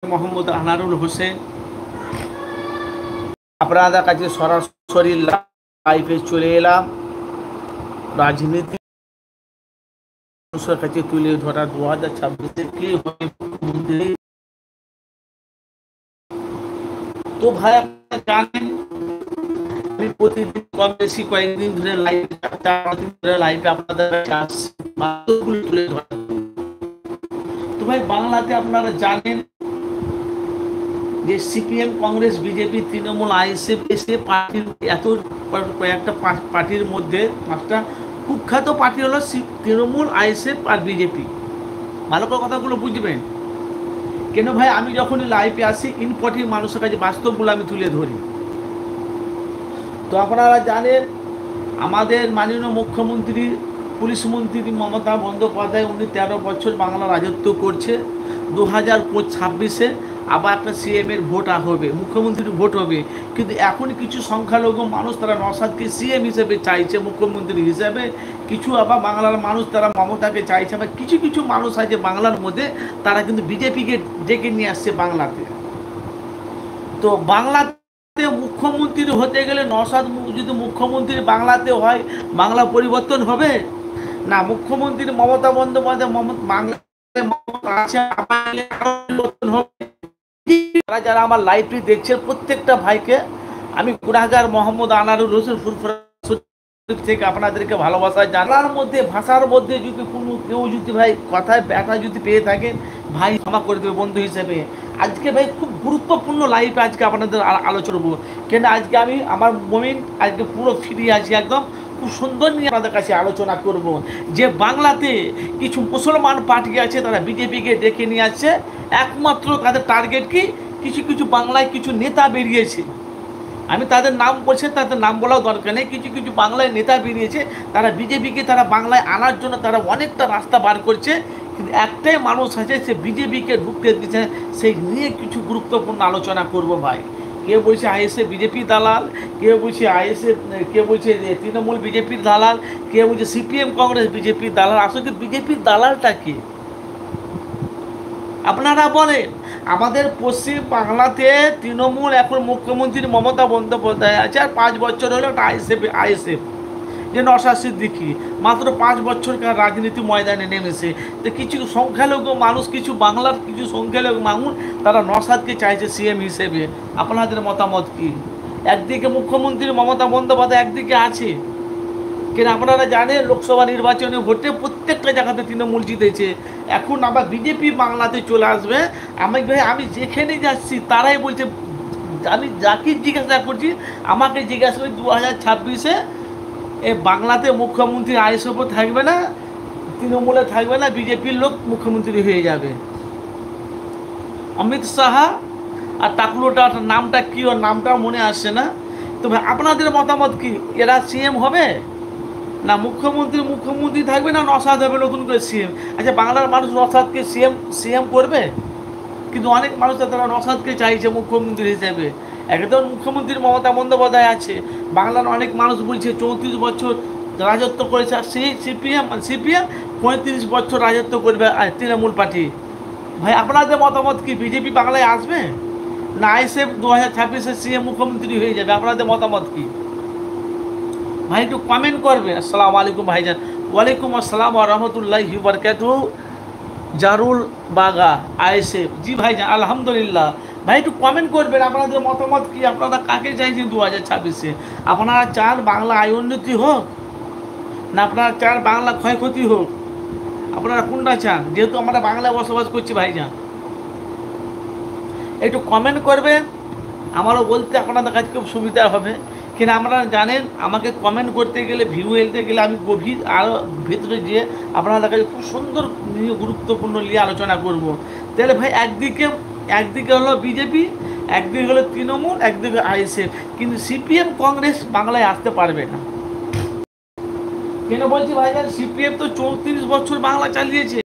মোহাম্মদ আনারুল হোসেন আপনাদের কাছে সরাসরি লাইভে চলে এলাম। রাজনীতি মানুষের কাছে তুলে ধরা 2026 কি হবে। তো ভাই আপনারা জানেন আমি প্রতিদিন কম বেশি কয়েকদিন ধরে লাইভে আপনাদের তুলে ধরা। তো ভাই বাংলাতে আপনারা জানেন যে CPM, Congress, BJP, Trinamool, ISF এসে পার্টির এত কয়েকটা পার্টির মধ্যে পাঁচটা কুখ্যাত পার্টি হলো তৃণমূল, আইএসএফ আর বিজেপি। ভালো করে কথাগুলো বুঝবেন। কেন ভাই আমি যখনই লাইভে আসি ইনপটির মানুষের কাছে বাস্তবগুলো আমি তুলে ধরি। তো আপনারা জানেন আমাদের মাননীয় মুখ্যমন্ত্রী পুলিশ মন্ত্রী মমতা বন্দ্যোপাধ্যায়, উনি 13 বছর বাংলা রাজত্ব করছে। 2026-এ আবার একটা সিএমের ভোট হবে, মুখ্যমন্ত্রীর ভোট হবে। কিন্তু এখন কিছু সংখ্যালঘু মানুষ তারা নওশাদকে সিএম হিসেবে চাইছে, মুখ্যমন্ত্রী হিসেবে। কিছু আবার বাংলার মানুষ তারা মমতাকে চাইছে। আবার কিছু কিছু মানুষ আছে বাংলার মধ্যে তারা কিন্তু বিজেপিকে ডেকে নিয়ে আসছে বাংলাতে। তো বাংলাতে মুখ্যমন্ত্রী হতে গেলে নওশাদ যদি মুখ্যমন্ত্রী বাংলাতে হয়, বাংলা পরিবর্তন হবে না। মুখ্যমন্ত্রী মমতা বন্দ্যোপাধ্যায় যারা আমার লাইভটি দেখছেন প্রত্যেকটা ভাইকে আমি গুনাহগার মোহাম্মদ আনারুল হোসেন থেকে আপনাদেরকে ভালোবাসা জানার মধ্যে ভাষার মধ্যে যদি কোনো কেউ যদি ভাই কথায় ব্যথা যদি পেয়ে থাকেন ভাই ক্ষমা করে দেবে বন্ধু হিসেবে। আজকে ভাই খুব গুরুত্বপূর্ণ লাইফে আজকে আপনাদের আলোচনা করবো। কেন আজকে আমি আমার মোমেন্ট আজকে পুরো ফিরে আছি, একদম খুব সুন্দর নিয়ে আপনাদের কাছে আলোচনা করব যে বাংলাতে কিছু মুসলমান পার্টি আছে তারা বিজেপিকে ডেকে নিয়ে আসছে। একমাত্র তাদের টার্গেট কি, কিছু কিছু বাংলায় কিছু নেতা বেরিয়েছে, আমি তাদের নাম বলছি, তাদের নাম বলাও দরকার নেই। কিছু কিছু বাংলায় নেতা বেরিয়েছে, তারা বিজেপিকে তারা বাংলায় আনার জন্য তারা অনেকটা রাস্তা বার করছে। কিন্তু একটাই মানুষ আছে সে বিজেপিকে ঢুকতে দিচ্ছে, সেই নিয়ে কিছু গুরুত্বপূর্ণ আলোচনা করব ভাই। কেউ বলছে আইএসএফ বিজেপি দালাল, কেউ বলছে আইএসএফ, কেউ বলছে তৃণমূল বিজেপির দালাল, কেউ বলছে সিপিএম কংগ্রেস বিজেপির দালাল। আসলে বিজেপির দালালটা কি আপনারা বলেন? আমাদের পশ্চিম বাংলাতে তৃণমূল এখন মুখ্যমন্ত্রী মমতা বন্দ্যোপাধ্যায় আছে, আর 5 বছর হলো একটা আইএসএফ যে নওশাদ সিদ্দিকী মাত্র 5 বছরকার রাজনীতি ময়দানে নেমেছে। তো কিছু সংখ্যালঘু মানুষ, কিছু বাংলার কিছু সংখ্যালঘু মানুষ তারা নওশাদকে চাইছে সিএম হিসেবে। আপনাদের মতামত কি? একদিকে মুখ্যমন্ত্রী মমতা বন্দ্যোপাধ্যায় একদিকে আছে, কিন্তু আপনারা জানেন লোকসভা নির্বাচনে ভোটে প্রত্যেকটা জায়গাতে তৃণমূল জিতেছে। এখন আবার বিজেপি বাংলাতে চলে আসবে। আমি যেখানে যাচ্ছি তারাই বলছে, আমি যাকে জিজ্ঞাসা করছি আমাকে জিজ্ঞাসা করি 2026-এ এ বাংলাতে মুখ্যমন্ত্রী আইএসএফও থাকবে না, তৃণমূলে থাকবে না, বিজেপির লোক মুখ্যমন্ত্রী হয়ে যাবে। অমিত শাহ আর টাকলুটা নামটা কি, ওর নামটাও মনে আসছে না। তবে আপনাদের মতামত কি, এরা সিএম হবে না মুখ্যমন্ত্রী থাকবে, না নওশাদ হবে নতুন করে সিএম? আচ্ছা বাংলার মানুষ নওশাদকে সিএম করবে, কিন্তু অনেক মানুষ তারা নওশাদকে চাইছে মুখ্যমন্ত্রী হিসেবে। একদম মুখ্যমন্ত্রী মমতা বন্দ্যোপাধ্যায় আছে, বাংলার অনেক মানুষ বলছে 34 বছর রাজত্ব করেছে, আর সেই সিপিএম 35 বছর রাজত্ব করবে তৃণমূল পার্টি। ভাই আপনাদের মতামত কি, বিজেপি বাংলায় আসবে না আইএসএফ 2026-এ সিএম মুখ্যমন্ত্রী হয়ে যাবে? আপনাদের মতামত কি ভাই একটু কমেন্ট করবে। আসসালামু আলাইকুম ভাইজান। ওয়ালাইকুম আসসালাম ওয়া রাহমাতুল্লাহি ওয়া বারাকাতুহু। জারুল বাগা আইএসএফ, জি ভাইজান আলহামদুলিল্লাহ। ভাই একটু কমেন্ট করবেন আপনাদের মতামত কি, আপনারা কাকে চাইছেন 2026-এ? আপনারা চান বাংলা আয় উন্নতি হোক, না আপনারা চান বাংলা ক্ষয়ক্ষতি হোক? আপনারা কোনটা চান? যেহেতু আমরা বাংলায় বসবাস করছি ভাইজান, একটু কমেন্ট করবেন, আমারও বলতে আপনাদের কাছে খুব সুবিধা হবে। কিন্তু আপনারা জানেন আমাকে কমেন্ট করতে গেলে, ভিউ এলতে গেলে আমি গভীর আরও ভিতরে গিয়ে আপনাদের কাছে খুব সুন্দর নিয়ে গুরুত্বপূর্ণ নিয়ে আলোচনা করব। তাহলে ভাই একদিকে হলো বিজেপি, একদিকে হলো তৃণমূল, একদিকে আইএসএফ, কিন্তু সিপিএম কংগ্রেস বাংলায় আসতে পারবে না। কেন বলছি ভাইজান? সিপিএম তো 34 বছর বাংলা চালিয়েছে।